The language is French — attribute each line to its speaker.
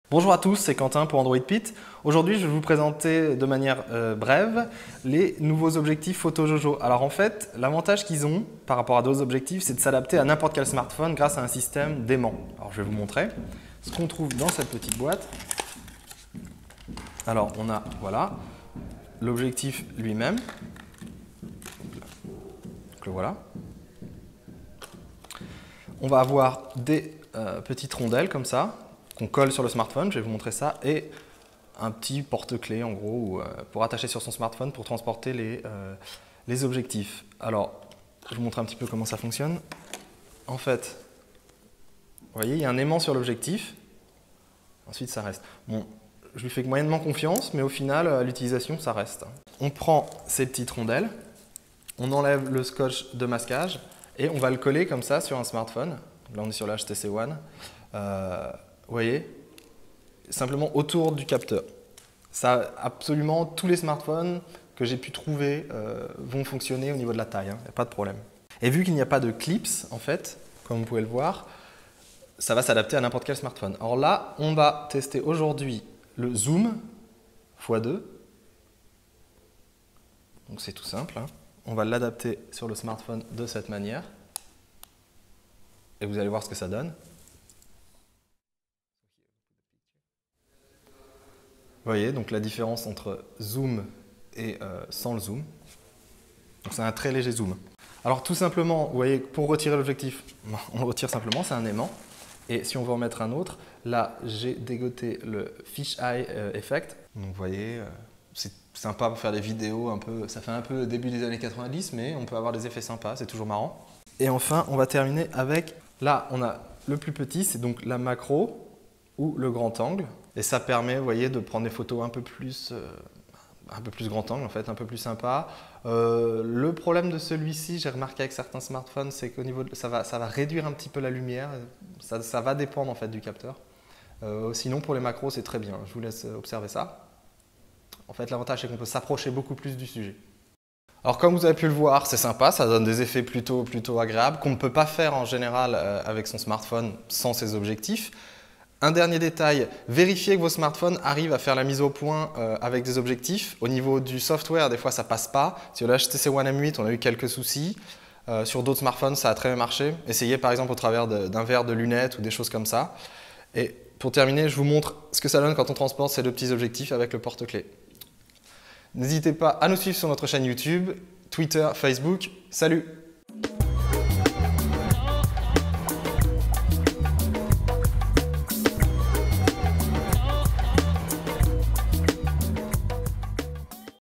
Speaker 1: Bonjour à tous, c'est Quentin pour Android Pit. Aujourd'hui, je vais vous présenter de manière brève les nouveaux objectifs Photo Jojo. Alors en fait, l'avantage qu'ils ont par rapport à d'autres objectifs, c'est de s'adapter à n'importe quel smartphone grâce à un système d'aimant. Alors je vais vous montrer ce qu'on trouve dans cette petite boîte. Alors on a, voilà, l'objectif lui-même. Donc le voilà. On va avoir des petites rondelles comme ça, qu'on colle sur le smartphone, je vais vous montrer ça, et un petit porte-clés en gros pour attacher sur son smartphone pour transporter les objectifs. Alors, je vous montre un petit peu comment ça fonctionne. En fait, vous voyez, il y a un aimant sur l'objectif, ensuite ça reste. Bon, je lui fais moyennement confiance, mais au final, à l'utilisation, ça reste. On prend ces petites rondelles, on enlève le scotch de masquage, et on va le coller comme ça sur un smartphone. Là, on est sur l'HTC One. Vous voyez, simplement autour du capteur. Ça, absolument tous les smartphones que j'ai pu trouver vont fonctionner au niveau de la taille, hein, y a pas de problème. Et vu qu'il n'y a pas de clips, en fait, comme vous pouvez le voir, ça va s'adapter à n'importe quel smartphone. Alors là, on va tester aujourd'hui le zoom x2. Donc c'est tout simple, hein. On va l'adapter sur le smartphone de cette manière. Et vous allez voir ce que ça donne. Vous voyez, donc la différence entre zoom et sans le zoom. Donc c'est un très léger zoom. Alors tout simplement, vous voyez, pour retirer l'objectif, on le retire simplement, c'est un aimant. Et si on veut en mettre un autre, là j'ai dégoté le fisheye effect. Donc vous voyez, c'est sympa pour faire des vidéos un peu, ça fait un peu début des années 90, mais on peut avoir des effets sympas, c'est toujours marrant. Et enfin, on va terminer avec, là on a le plus petit, c'est donc la macro ou le grand angle. Et ça permet, vous voyez, de prendre des photos un peu plus grand angle, en fait, un peu plus sympa. Le problème de celui-ci, j'ai remarqué avec certains smartphones, c'est qu'au niveau de, ça va réduire un petit peu la lumière. Ça va dépendre en fait du capteur. Sinon, pour les macros, c'est très bien. Je vous laisse observer ça. En fait, l'avantage, c'est qu'on peut s'approcher beaucoup plus du sujet. Alors, comme vous avez pu le voir, c'est sympa, ça donne des effets plutôt agréables qu'on ne peut pas faire en général avec son smartphone sans ses objectifs. Un dernier détail, vérifiez que vos smartphones arrivent à faire la mise au point avec des objectifs. Au niveau du software, des fois ça passe pas. Sur le HTC One M8, on a eu quelques soucis. Sur d'autres smartphones, ça a très bien marché. Essayez par exemple au travers d'un verre de lunettes ou des choses comme ça. Et pour terminer, je vous montre ce que ça donne quand on transporte ces deux petits objectifs avec le porte-clés. N'hésitez pas à nous suivre sur notre chaîne YouTube, Twitter, Facebook. Salut!